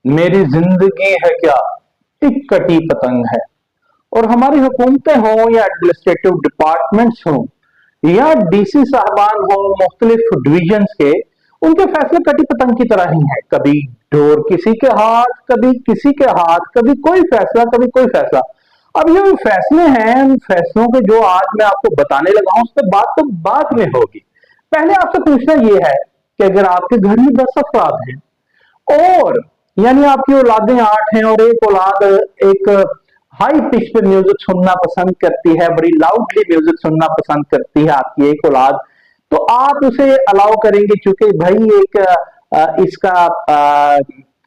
मेरी जिंदगी है क्या, एक कटी पतंग है। और हमारी हुकूमतें हों या एडमिनिस्ट्रेटिव डिपार्टमेंट्स हों या डीसी साहबान हो मुख्तलिफ डिविजन्स के, उनके फैसले कटी पतंग की तरह ही हैं। कभी डोर किसी के हाथ, कभी किसी के हाथ, कभी कोई फैसला, कभी कोई फैसला। अब ये जो फैसले हैं, उन फैसलों के जो आज मैं आपको बताने लगा हूं, उस पर बात तो बाद में होगी। पहले आपसे पूछना यह है कि अगर आपके घर में 10 अफराद हैं और यानी आपकी औलादें 8 हैं और एक औलाद एक हाई पिच पे म्यूजिक सुनना पसंद करती है, बड़ी लाउडली म्यूजिक सुनना पसंद करती है आपकी एक औलाद, तो आप उसे अलाउ करेंगे चूंकि भाई एक इसका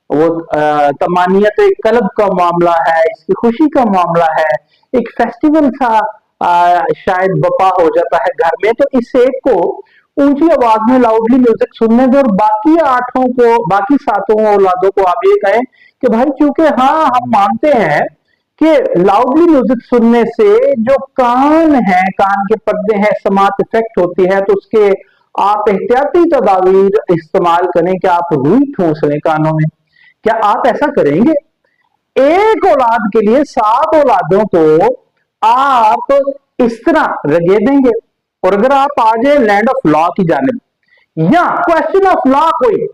वो तमानियत एक क्लब का मामला है, इसकी खुशी का मामला है, एक फेस्टिवल सा शायद बपा हो जाता है घर में, तो इस एक को ऊंची आवाज में लाउडली म्यूजिक सुनने दो और बाकी 8 को, बाकी 7 औलादों को आप ये कहें कि भाई चूंकि हाँ हम मानते हैं कि लाउडली म्यूजिक सुनने से जो कान है, कान के पर्दे हैं, समात इफेक्ट होती है, तो उसके आप एहतियाती तदावीर इस्तेमाल करें कि आप रुई ठूंस लें कानों में। क्या आप ऐसा करेंगे? एक औलाद के लिए 7 औलादों को आप इस तरह रगे देंगे? और अगर आप आ जाए लैंड ऑफ लॉ की जानिब या क्वेश्चन ऑफ लॉ कोई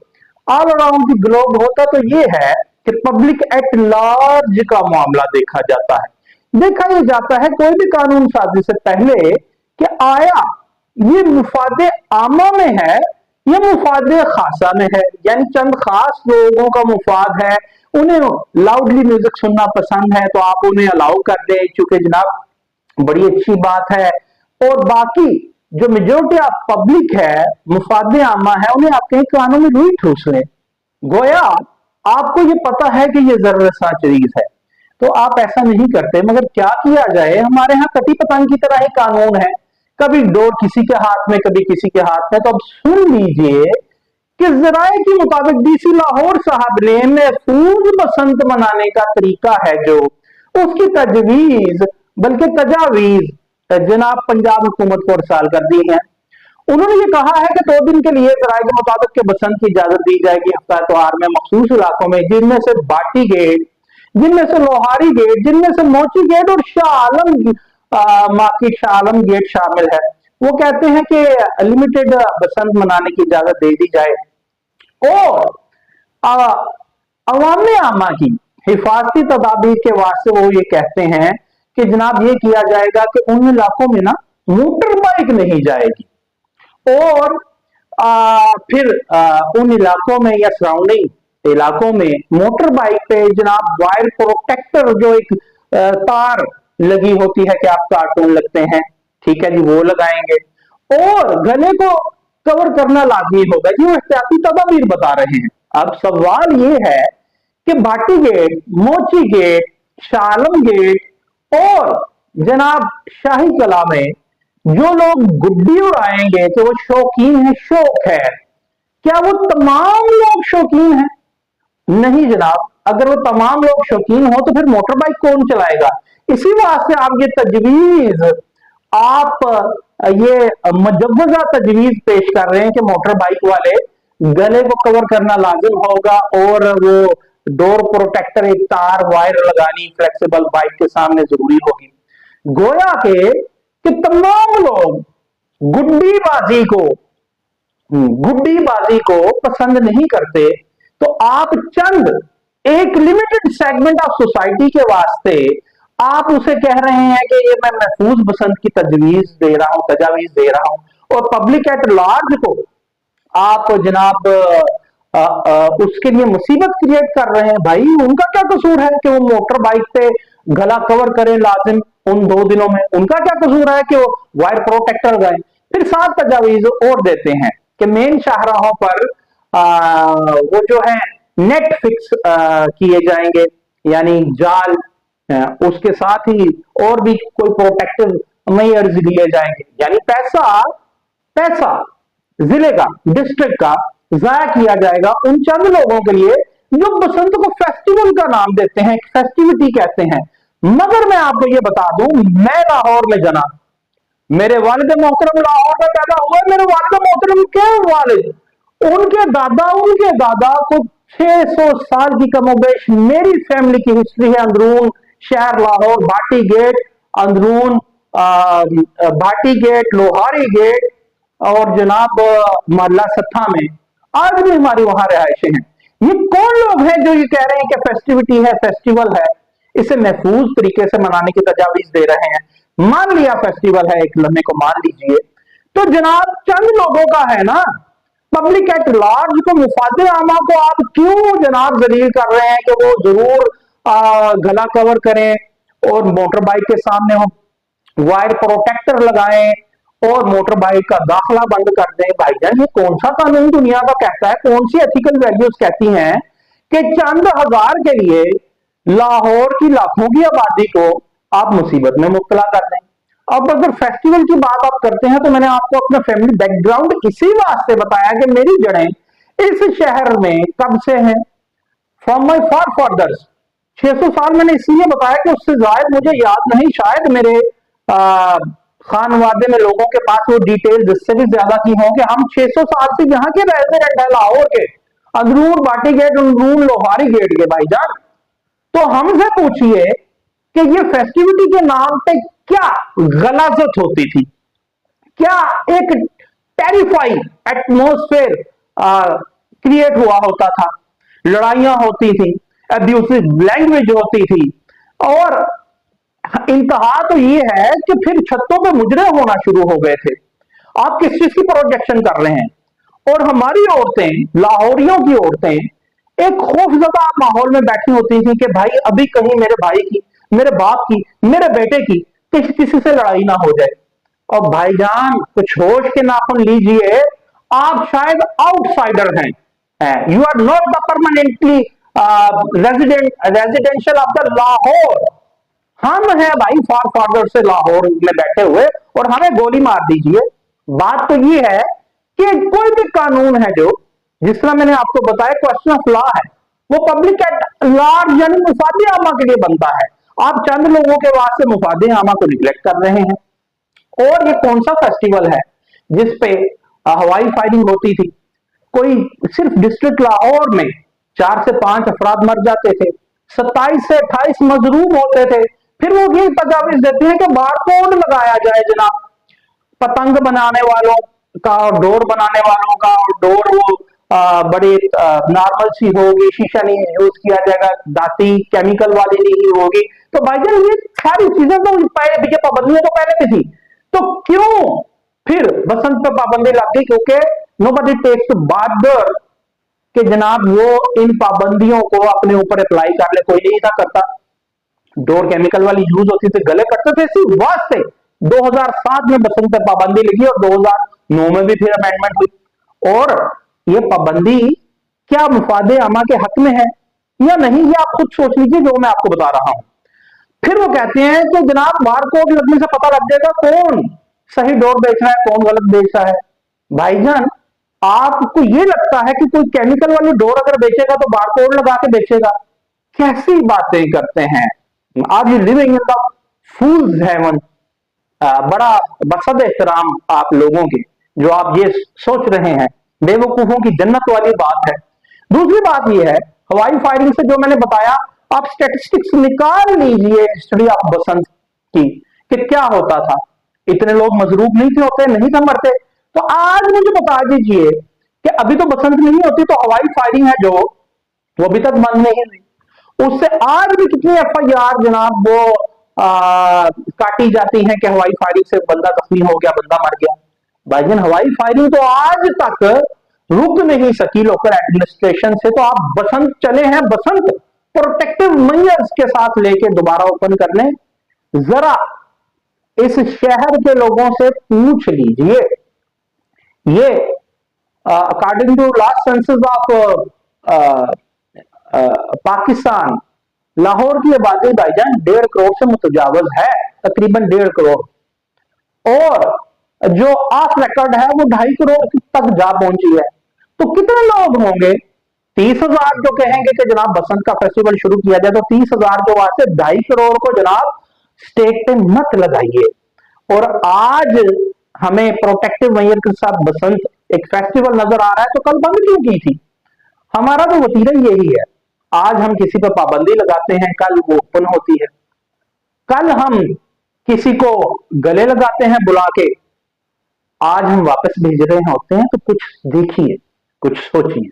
ऑल अराउंड दी ग्लोब होता, तो ये है कि पब्लिक एट लार्ज का मामला देखा जाता है। देखा यह जाता है कोई भी कानून साजी से पहले कि आया ये मुफादे आमा में है या मुफादे खासा में है, यानी चंद खास लोगों का मुफाद है, उन्हें लाउडली म्यूजिक सुनना पसंद है तो आप उन्हें अलाउ कर दें चूंकि जनाब बड़ी अच्छी बात है, और बाकी जो मेजोरिटी ऑफ पब्लिक है, मुफादे आमा है, उन्हें आप कहीं कानों में रुई ठूस लें। गोया आपको ये पता है कि ये जरूरत सा चीज है, तो आप ऐसा नहीं करते। मगर क्या किया जाए, हमारे यहाँ कटी पतंग की तरह ही कानून है, कभी डोर किसी के हाथ में, कभी किसी के हाथ में। तो अब सुन लीजिए कि जराये के मुताबिक डीसी लाहौर साहब ने महफूज बसंत मनाने का तरीका है जो उसकी तजवीज, बल्कि तजावीज जनाब पंजाब हुकूमत को अरसाल कर दी है। उन्होंने ये कहा है कि 2 दिन के लिए जराये के मुताबिक के बसंत की इजाजत दी जाएगी हफ्ता त्योहार में मखसूस इलाकों में, जिनमें से बाटी गेट, जिनमें से लोहारी गेट, जिनमें से मोची गेट और शाह आलम मार्केट शाह आलम गेट शामिल है। वो कहते हैं कि लिमिटेड बसंत मनाने की इजाजत दे दी जाए और अवाम आमा की हिफाजती तदाबीर के वास्ते वो ये कहते हैं कि जनाब ये किया जाएगा कि उन इलाकों में ना मोटर बाइक नहीं जाएगी और फिर उन इलाकों में या सराउंडिंग इलाकों में मोटर बाइक पे जनाब वायर प्रोटेक्टर जो एक तार लगी होती है कि आप कार्टून लगते हैं, ठीक है जी, वो लगाएंगे और गले को कवर करना लाजमी होगा जी। वो एहतियाती तदाबीर बता रहे हैं। अब सवाल ये है कि भाटी गेट, मोची गेट, शालम गेट और जनाब शाही कला में जो लोग गुड्डी उड़ाएंगे तो वो शौकीन है, शौक है, क्या वो तमाम लोग शौकीन हैं? नहीं जनाब, अगर वो तमाम लोग शौकीन हो तो फिर मोटर बाइक कौन चलाएगा? इसी वास्ते आप ये तजवीज, आप ये मुजव्वजा तजवीज पेश कर रहे हैं कि मोटर बाइक वाले गले को कवर करना लाजिम होगा और वो डोर प्रोटेक्टर, एक तार वायर लगानी फ्लेक्सिबल बाइक के सामने जरूरी होगी। गोया कि तमाम लोग गुड्डी बाजी को पसंद नहीं करते, तो आप चंद एक लिमिटेड सेगमेंट ऑफ सोसाइटी के वास्ते आप उसे कह रहे हैं कि ये मैं महफूज बसंत की तजवीज दे रहा हूं और पब्लिक एट लार्ज को आप जनाब उसके लिए मुसीबत क्रिएट कर रहे हैं। भाई उनका क्या कसूर है कि वो मोटर बाइक पे गला कवर करें लाजिम उन 2 दिनों में? उनका क्या कसूर है कि वो वायर प्रोटेक्टर लगाएं? फिर 7 तजावीज और देते हैं कि मेन शाहराहों पर वो जो है नेट फिक्स किए जाएंगे, यानी जाल, उसके साथ ही और भी कोई प्रोटेक्टिव मेयर्स लिए जाएंगे, यानी पैसा जिले का, डिस्ट्रिक्ट का जाया किया जाएगा उन चंद लोगों के लिए जो बसंत को फेस्टिवल का नाम देते हैं, फेस्टिविटी कहते हैं। मगर मैं आपको ये बता दूं, मैं लाहौर में जना, मेरे वालिद मोहतरम लाहौर में पैदा हुए, मेरे वालिद मोहतरम के वालिद, उनके दादा को 600 साल की कमोबेश मेरी फैमिली की हिस्ट्री है अंदरून शहर लाहौर, भाटी गेट, अंदरून भाटी गेट, लोहारी गेट और जनाब मोहल्ला सत्था में आज भी हमारी वहां रिहायशें हैं। ये कौन लोग हैं जो ये कह रहे हैं कि फेस्टिविटी है, फेस्टिवल है, इसे महफूज तरीके से मनाने की तजावीज दे रहे हैं। मान लिया फेस्टिवल है, एक लम्हे को मान लीजिए, तो जनाब चंद लोगों का है ना, पब्लिक एट लार्ज को, मुफादे आमा को आप क्यों जनाब जलील कर रहे हैं कि वो जरूर गला कवर करें और मोटर बाइक के सामने हो वायर प्रोटेक्टर लगाएं और मोटर बाइक का दाखला बंद कर दें। भाईजान ये कौन सा कानून दुनिया का कहता है, कौन सी एथिकल वैल्यूज कहती हैं कि चंद हजार के लिए लाहौर की लाखों की आबादी को आप मुसीबत में मुब्तला कर दें। अब अगर फेस्टिवल की बात आप करते हैं तो मैंने आपको अपना फैमिली बैकग्राउंड इसी वास्ते बताया कि मेरी जड़ें इस शहर में कब से हैं, फ्रॉम माई फार फादर्स। 600 साल मैंने इसलिए बताया कि उससे जायद मुझे याद नहीं, शायद मेरे खानवादे में लोगों के पास वो डिटेल्स इससे भी ज्यादा की हो कि हम 600 साल से यहाँ के रेजिडेंट है, लाहौर के, अंदरून बाटी गेट, अंदरून लोहारी गेट के। भाईजान तो हमसे पूछिए कि ये फेस्टिविटी के नाम पे क्या गलाजत होती थी, क्या एक टेरिफाइंग एटमोस्फेयर क्रिएट हुआ होता था, लड़ाइयां होती थी, अब्यूसिव लैंग्वेज होती थी, और इंतहा तो ये है कि फिर छतों पे मुजरे होना शुरू हो गए थे। आप किस चीज की प्रोजेक्शन कर रहे हैं? और हमारी औरतें, लाहौरियों की औरतें एक खौफजदा माहौल में बैठी होती थी कि भाई अभी कहीं मेरे भाई की, मेरे बाप की, मेरे बेटे की किसी से लड़ाई ना हो जाए। और भाईजान कुछ होश के नाखून लीजिए, आप शायद आउटसाइडर हैं, you are not the permanently residential of the Lahore. हम हैं भाई फार फादर से लाहौर में बैठे हुए और हमें गोली मार दीजिए। बात तो ये है कि कोई भी कानून है जो, जिस तरह मैंने आपको बताया क्वेश्चन ऑफ लॉ है, वो पब्लिक एट लार्ज यानी मुफादे आमा के लिए बनता है। आप चंद लोगों के वास्ते मुफादे आमा को निगलेक्ट कर रहे हैं। और ये कौन सा फेस्टिवल है जिसपे हवाई फायरिंग होती थी? कोई सिर्फ डिस्ट्रिक्ट लाहौर में 4 से 5 अफराद मर जाते थे, 27 से 28 मजरूम होते थे। फिर वो ये तजावीज देते हैं कि बारकोड लगाया जाए जनाब, पतंग बनाने वालों का और डोर बनाने वालों का, और डोर वो बड़ी नॉर्मल सी होगी, शीशा नहीं यूज किया जाएगा, दाती केमिकल वाली नहीं होगी। तो भाईजान ये सारी चीजें तो पहले, ये पाबंदियां तो पहले भी थी, तो क्यों फिर बसंत पर पाबंदी लग गई? क्योंकि नोबडी टेक्स बॉदर कि जनाब वो इन पाबंदियों को अपने ऊपर अप्लाई कर ले, कोई नहीं था करता। डोर केमिकल वाली यूज होती थी, गले कटते थे, इसी वास्ते 2007 में बसंत पर पाबंदी लगी और 2009 में भी फिर अमेंडमेंट हुई। और ये पाबंदी क्या मुफादे आमा के हक में है या नहीं, ये आप खुद सोच लीजिए जो मैं आपको बता रहा हूं। फिर वो कहते हैं कि जनाब बारकोड लगने से पता लग जाएगा कौन सही डोर बेच रहा है, कौन गलत बेच रहा है। भाईजान आपको ये लगता है कि कोई केमिकल वाली डोर अगर बेचेगा तो बारकोड लगा के बेचेगा? कैसी बातें करते हैं आप, ये living in the fool's heaven. बड़ा बसद एहतराम आप लोगों के जो आप ये सोच रहे हैं, बेवकूफों की जन्नत वाली बात है। दूसरी बात ये है, हवाई फायरिंग से जो मैंने बताया, आप स्टैटिस्टिक्स निकाल लीजिए हिस्ट्री ऑफ बसंत की कि क्या होता था। इतने लोग मजरूब नहीं थे होते, नहीं थे मरते। तो आज मुझे बता दीजिए कि अभी तो बसंत नहीं होती, तो हवाई फायरिंग है जो, वो अभी तक बंद नहीं हुई। उससे आज भी कितनी एफआईआर जनाब वो काटी जाती हैं कि हवाई फायरिंग से बंदा जख्मी हो गया, बंदा मर गया। भाईजान हवाई फायरिंग तो आज तक रुक नहीं सकी लोकल एडमिनिस्ट्रेशन से। तो आप बसंत चले हैं, बसंत प्रोटेक्टिव मेजर्स के साथ लेके दोबारा ओपन करने। जरा इस शहर के लोगों से पूछ लीजिए, ये according to last census of Pakistan, Lahore की आबादी भाईजान 1.5 करोड़ से मुतजावज है, तकरीबन 1.5 करोड़, और जो ऑफ रिकॉर्ड है वो 2.5 करोड़ तक जा पहुंची है। तो कितने लोग होंगे? 30,000 जो कहेंगे कि जनाब बसंत का फेस्टिवल शुरू किया जाए, तो 30,000 के वास्ते 2.5 करोड़ को जनाब स्टेक पे मत लगाइए। और आज हमें प्रोटेक्टिव मेजर के साथ बसंत एक फेस्टिवल नजर आ रहा है, तो कल बंद क्यों की थी? हमारा तो वतीरा यही है। आज हम किसी पर पाबंदी लगाते हैं, कल वो ओपन होती है। कल हम किसी को गले लगाते हैं बुला के, आज हम वापस भेज रहे होते हैं। तो कुछ देखिए, कुछ सोचिए।